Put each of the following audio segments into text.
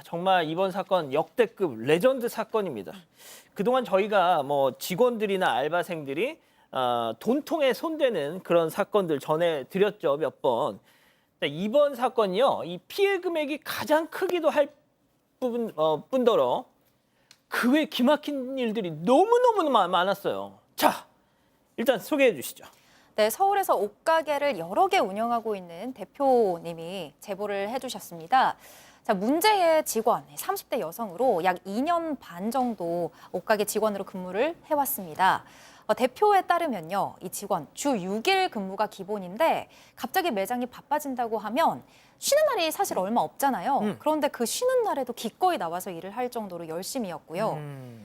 정말 이번 사건 역대급 레전드 사건입니다. 그동안 저희가 뭐 직원들이나 알바생들이 돈통에 손대는 그런 사건들 전해드렸죠, 몇 번. 이번 사건이요, 이 피해 금액이 가장 크기도 할 뿐더러 그 외 기막힌 일들이 너무너무 많았어요. 자, 일단 소개해 주시죠. 네, 서울에서 옷가게를 여러 개 운영하고 있는 대표님이 제보를 해주셨습니다. 자, 문제의 직원, 30대 여성으로 약 2년 반 정도 옷가게 직원으로 근무를 해왔습니다. 대표에 따르면요, 이 직원 주 6일 근무가 기본인데 갑자기 매장이 바빠진다고 하면 쉬는 날이 사실 얼마 없잖아요. 그런데 그 쉬는 날에도 기꺼이 나와서 일을 할 정도로 열심이었고요.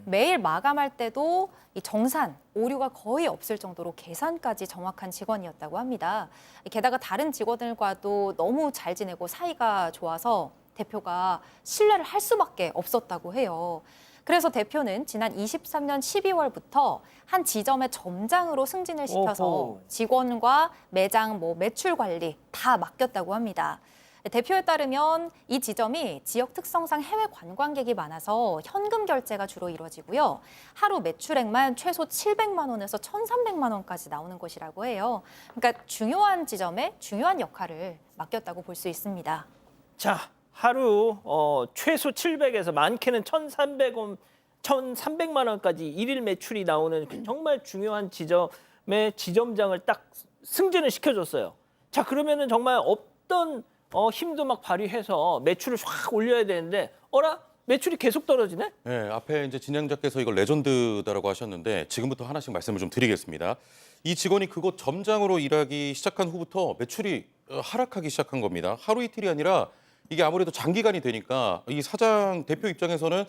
매일 마감할 때도 이 정산, 오류가 거의 없을 정도로 계산까지 정확한 직원이었다고 합니다. 게다가 다른 직원들과도 너무 잘 지내고 사이가 좋아서 대표가 신뢰를 할 수밖에 없었다고 해요. 그래서 대표는 지난 23년 12월부터 한 지점의 점장으로 승진을 시켜서 오호. 직원과 매장 매출 관리 다 맡겼다고 합니다. 대표에 따르면 이 지점이 지역 특성상 해외 관광객이 많아서 현금 결제가 주로 이루어지고요. 하루 매출액만 최소 700만 원에서 1,300만 원까지 나오는 것이라고 해요. 그러니까 중요한 지점에 중요한 역할을 맡겼다고 볼 수 있습니다. 자, 하루 최소 700에서 많게는 1,300만 원까지 일일 매출이 나오는 정말 중요한 지점의 지점장을 딱 승진을 시켜줬어요. 자, 그러면은 정말 없던 힘도 막 발휘해서 매출을 확 올려야 되는데 매출이 계속 떨어지네? 네, 앞에 이제 진행자께서 이걸 레전드다라고 하셨는데 지금부터 하나씩 말씀을 좀 드리겠습니다. 이 직원이 그곳 점장으로 일하기 시작한 후부터 매출이 하락하기 시작한 겁니다. 하루 이틀이 아니라 이게 아무래도 장기간이 되니까 이 사장 대표 입장에서는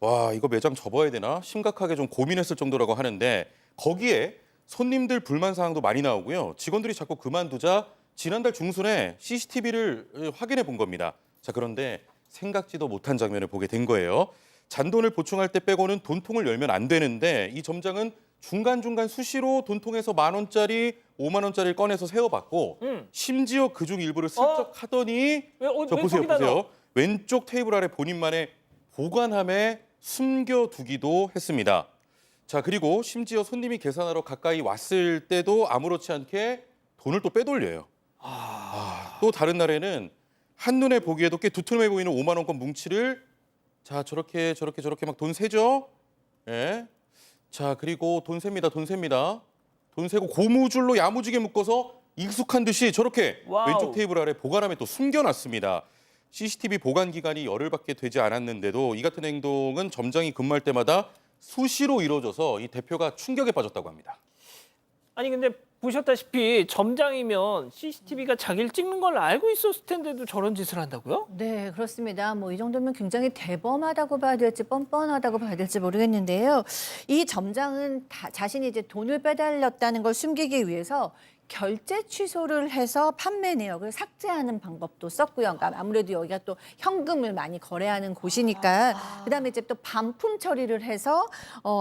와, 이거 매장 접어야 되나 심각하게 좀 고민했을 정도라고 하는데 거기에 손님들 불만 사항도 많이 나오고요. 직원들이 자꾸 그만두자 지난달 중순에 CCTV를 확인해 본 겁니다. 자, 그런데 생각지도 못한 장면을 보게 된 거예요. 잔돈을 보충할 때 빼고는 돈통을 열면 안 되는데 이 점장은 중간중간 수시로 돈통에서 10,000원짜리, 50,000원짜리를 꺼내서 세어봤고 심지어 그중 일부를 슬쩍 하더니 저 보세요. 왼쪽 테이블 아래 본인만의 보관함에 숨겨두기도 했습니다. 자, 그리고 심지어 손님이 계산하러 가까이 왔을 때도 아무렇지 않게 돈을 또 빼돌려요. 또 다른 날에는 한눈에 보기에도 꽤 두툼해 보이는 5만 원권 뭉치를 자, 저렇게 막 돈 세죠. 예. 자, 그리고 돈 셉니다. 돈 세고 고무줄로 야무지게 묶어서 익숙한 듯이 저렇게 와우. 왼쪽 테이블 아래 보관함에 또 숨겨놨습니다. CCTV 보관 기간이 열흘밖에 되지 않았는데도 이 같은 행동은 점장이 근무할 때마다 수시로 이루어져서 이 대표가 충격에 빠졌다고 합니다. 아니 근데 보셨다시피 점장이면 CCTV가 자기를 찍는 걸 알고 있었을 텐데도 저런 짓을 한다고요? 네, 그렇습니다. 이 정도면 굉장히 대범하다고 봐야 될지 뻔뻔하다고 봐야 될지 모르겠는데요. 이 점장은 자신이 이제 돈을 빼달렸다는 걸 숨기기 위해서 결제 취소를 해서 판매 내역을 삭제하는 방법도 썼고요. 그러니까 아무래도 여기가 또 현금을 많이 거래하는 곳이니까 그다음에 이제 또 반품 처리를 해서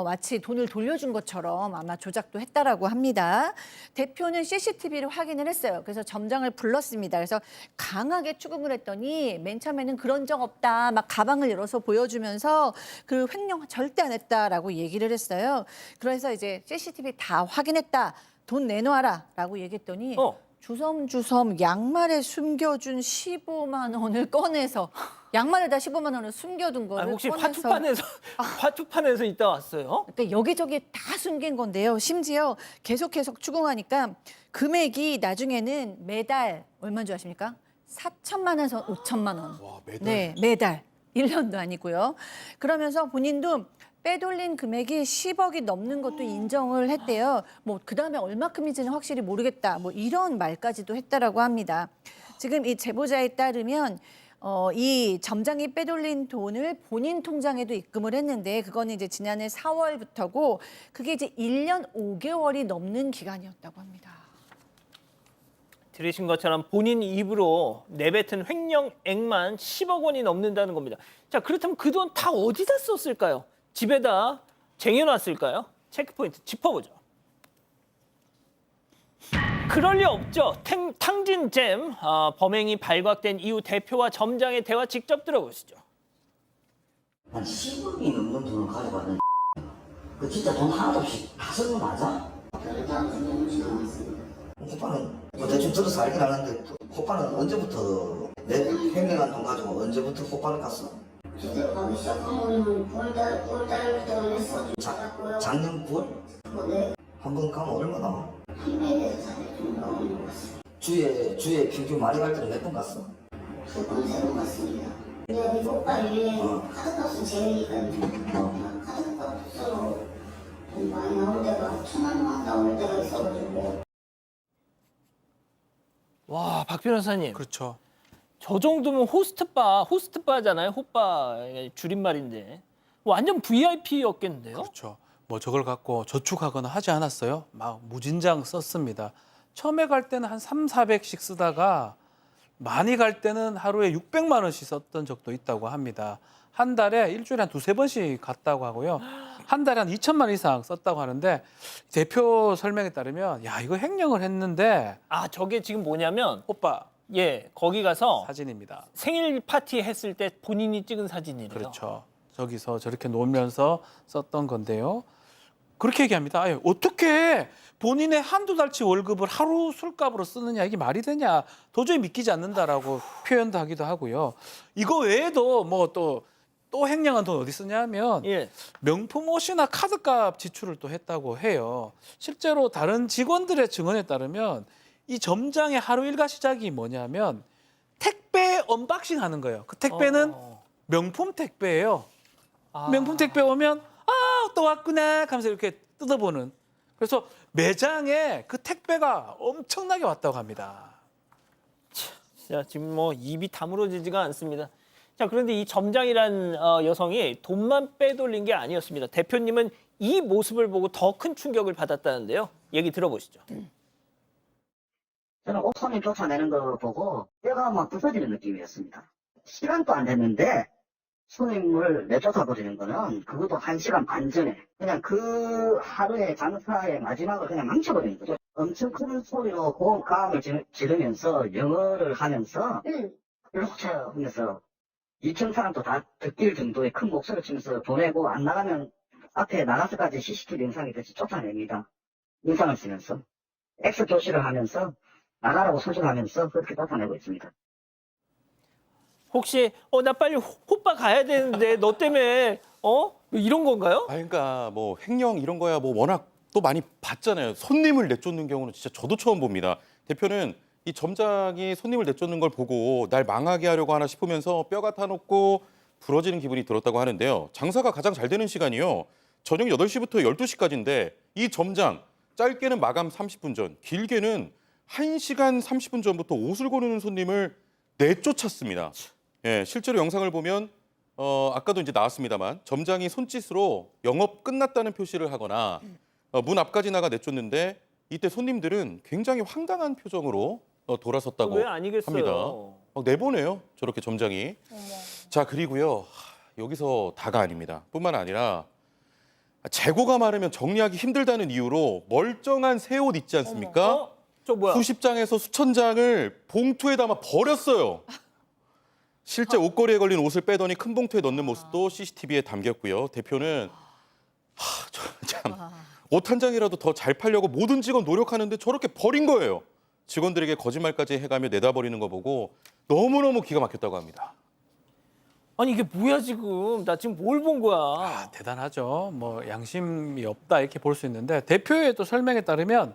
마치 돈을 돌려준 것처럼 아마 조작도 했다라고 합니다. 대표는 CCTV를 확인을 했어요. 그래서 점장을 불렀습니다. 그래서 강하게 추궁을 했더니 맨 처음에는 그런 적 없다. 막 가방을 열어서 보여주면서 그 횡령 절대 안 했다라고 얘기를 했어요. 그래서 이제 CCTV 다 확인했다. 돈 내놔라 라고 얘기했더니 주섬주섬 양말에 숨겨준 15만 원을 꺼내서 양말에다 15만 원을 숨겨둔 거를 혹시 꺼내서 화투판에서 있다 왔어요? 그러니까 여기저기 다 숨긴 건데요. 심지어 계속 추궁하니까 금액이 나중에는 매달 얼마인 줄 아십니까? 4천만 원에서 5천만 원. 와, 매달. 네, 매달. 1년도 아니고요. 그러면서 본인도 빼돌린 금액이 10억이 넘는 것도 인정을 했대요. 그다음에 얼마큼인지는 확실히 모르겠다. 이런 말까지도 했다라고 합니다. 지금 이 제보자에 따르면 이 점장이 빼돌린 돈을 본인 통장에도 입금을 했는데 그거는 이제 지난해 4월부터고 그게 이제 1년 5개월이 넘는 기간이었다고 합니다. 들으신 것처럼 본인 입으로 내뱉은 횡령액만 10억 원이 넘는다는 겁니다. 자, 그렇다면 그 돈 다 어디다 썼을까요? 집에다 쟁여놨을까요? 체크포인트 짚어보죠. 그럴 리 없죠. 탕진잼 범행이 발각된 이후 대표와 점장의 대화 직접 들어보시죠. 한 10억이 넘는 돈을 가져가는 그 진짜 돈 하나도 없이 다 쓴 거 맞아? 오빠는 뭐 대충 들어서 알긴 아는데 오빠는 언제부터 내 횡령한 돈 가지고 언제부터 오빠를 갔어? 제대로 가기 시작한 거는 9월달부터 했어. 작년 9월? 네. 한 번 가면 얼마나? 한 명에서 자네 좀 나오는 것 같습니다. 주에 평균 많이 갈 때는 몇 번 갔어? 2번, 3번 같습니다. 근데 우리 오빠를 어. 카드값은 제일이거든요. 카드값으로 좀 많이 나올 때가 1,000원 나올 때가 있어가지고. 와, 박 변호사님. 그렇죠. 저 정도면 호스트바잖아요. 호빠 줄임말인데. 완전 VIP였겠는데요? 그렇죠. 뭐 저걸 갖고 저축하거나 하지 않았어요. 막 무진장 썼습니다. 처음에 갈 때는 한 300~400씩 쓰다가 많이 갈 때는 하루에 600만 원씩 썼던 적도 있다고 합니다. 한 달에 일주일에 한 2~3번씩 갔다고 하고요. 한 달에 한 2천만 원 이상 썼다고 하는데 대표 설명에 따르면 야, 이거 횡령을 했는데 아, 저게 지금 뭐냐면 오빠 예, 거기 가서 사진입니다. 생일 파티 했을 때 본인이 찍은 사진이래요. 그렇죠. 저기서 저렇게 놀면서 썼던 건데요. 그렇게 얘기합니다. 아유, 어떻게 본인의 한두 달치 월급을 하루 술값으로 쓰느냐, 이게 말이 되냐, 도저히 믿기지 않는다라고 표현도 하기도 하고요. 이거 외에도 뭐 또 횡령한 돈 어디 쓰냐면 예. 명품 옷이나 카드값 지출을 또 했다고 해요. 실제로 다른 직원들의 증언에 따르면 이 점장의 하루 일과 시작이 뭐냐면 택배 언박싱 하는 거예요. 그 택배는 명품 택배예요. 아. 명품 택배 오면 또 왔구나 하면서 이렇게 뜯어보는. 그래서 매장에 그 택배가 엄청나게 왔다고 합니다. 자, 지금 뭐 입이 다물어지지가 않습니다. 자, 그런데 이 점장이란 여성이 돈만 빼돌린 게 아니었습니다. 대표님은 이 모습을 보고 더 큰 충격을 받았다는데요. 얘기 들어보시죠. 저는 옷 손님 쫓아내는 거 보고 뼈가 막 부서지는 느낌이었습니다. 시간도 안 됐는데 손님을 내쫓아버리는 거는 그것도 1시간 반 전에 그냥 그 하루의 장사의 마지막을 그냥 망쳐버리는 거죠. 엄청 큰 소리로 고음감을 지르면서 영어를 하면서 이렇게 하면서 2천 사람도 다 듣길 정도의 큰 목소리를 치면서 보내고 안 나가면 앞에 나가서까지 CCTV 영상이 같이 쫓아냅니다. 영상을 쓰면서 X 조치를 하면서 나가라고 소식하면서 그렇게 쫓아내고 있습니다. 혹시 나 빨리 호빠 가야 되는데 너 때문에 이런 건가요? 아, 그러니까 뭐 횡령 이런 거야 뭐 워낙 또 많이 봤잖아요. 손님을 내쫓는 경우는 진짜 저도 처음 봅니다. 대표는 이 점장이 손님을 내쫓는 걸 보고 날 망하게 하려고 하나 싶으면서 뼈가 타놓고 부러지는 기분이 들었다고 하는데요. 장사가 가장 잘 되는 시간이요. 저녁 8시부터 12시까지인데 이 점장 짧게는 마감 30분 전, 길게는 1시간 30분 전부터 옷을 고르는 손님을 내쫓았습니다. 예, 실제로 영상을 보면 아까도 이제 나왔습니다만 점장이 손짓으로 영업 끝났다는 표시를 하거나 문 앞까지 나가 내쫓는데 이때 손님들은 굉장히 황당한 표정으로 돌아섰다고 왜 아니겠어요? 합니다. 내보내요, 저렇게 점장이. 자, 그리고요. 여기서 다가 아닙니다. 뿐만 아니라 재고가 많으면 정리하기 힘들다는 이유로 멀쩡한 새 옷 있지 않습니까? 저 뭐야? 수십 장에서 수천 장을 봉투에 담아 버렸어요. 실제 옷걸이에 걸린 옷을 빼더니 큰 봉투에 넣는 모습도 CCTV에 담겼고요. 대표는 옷 한 장이라도 더 잘 팔려고 모든 직원 노력하는데 저렇게 버린 거예요. 직원들에게 거짓말까지 해가며 내다 버리는 거 보고 너무너무 기가 막혔다고 합니다. 아니 이게 뭐야 지금? 나 지금 뭘 본 거야? 대단하죠. 뭐 양심이 없다 이렇게 볼 수 있는데 대표의 또 설명에 따르면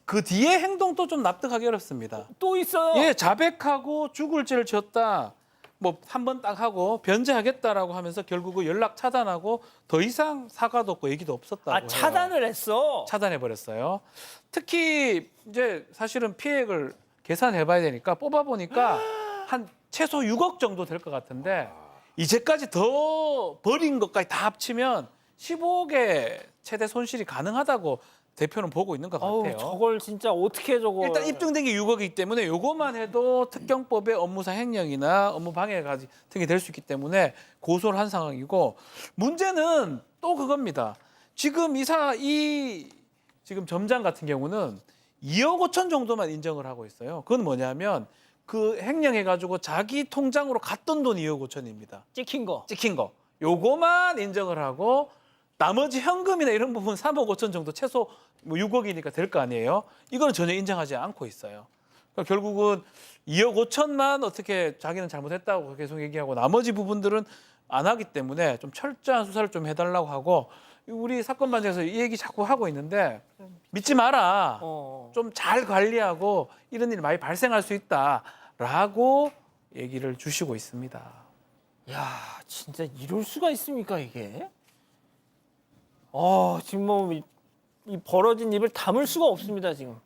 그 뒤에 행동도 좀 납득하기 어렵습니다. 또 있어요? 예, 자백하고 죽을 죄를 지었다. 뭐 한 번 딱 하고 변제하겠다라고 하면서 결국은 연락 차단하고 더 이상 사과도 없고 얘기도 없었다고 해요. 차단을 했어. 차단해 버렸어요. 특히 이제 사실은 피해액을 계산해 봐야 되니까 뽑아 보니까 한 최소 6억 정도 될 것 같은데 이제까지 더 버린 것까지 다 합치면 15억의 최대 손실이 가능하다고 대표는 보고 있는 것 같아요. 저걸 진짜 어떻게 저걸? 일단 입증된 게 6억이기 때문에 요것만 해도 특경법의 업무상 횡령이나 업무 방해 같은 게 될 수 있기 때문에 고소를 한 상황이고 문제는 또 그겁니다. 지금 이 지금 점장 같은 경우는 2억 5천 정도만 인정을 하고 있어요. 그건 뭐냐면 그 횡령해가지고 자기 통장으로 갔던 돈 2억 5천입니다. 찍힌 거. 찍힌 거. 요거만 인정을 하고 나머지 현금이나 이런 부분 3억 5천 정도 최소 뭐 6억이니까 될 거 아니에요. 이거는 전혀 인정하지 않고 있어요. 그러니까 결국은 2억 5천만 어떻게 자기는 잘못했다고 계속 얘기하고 나머지 부분들은 안 하기 때문에 좀 철저한 수사를 좀 해달라고 하고 우리 사건 반장에서 이 얘기 자꾸 하고 있는데 믿지 마라. 좀 잘 관리하고 이런 일이 많이 발생할 수 있다라고 얘기를 주시고 있습니다. 야, 진짜 이럴 수가 있습니까, 이게? 지금 뭐 이 벌어진 입을 담을 수가 없습니다, 지금.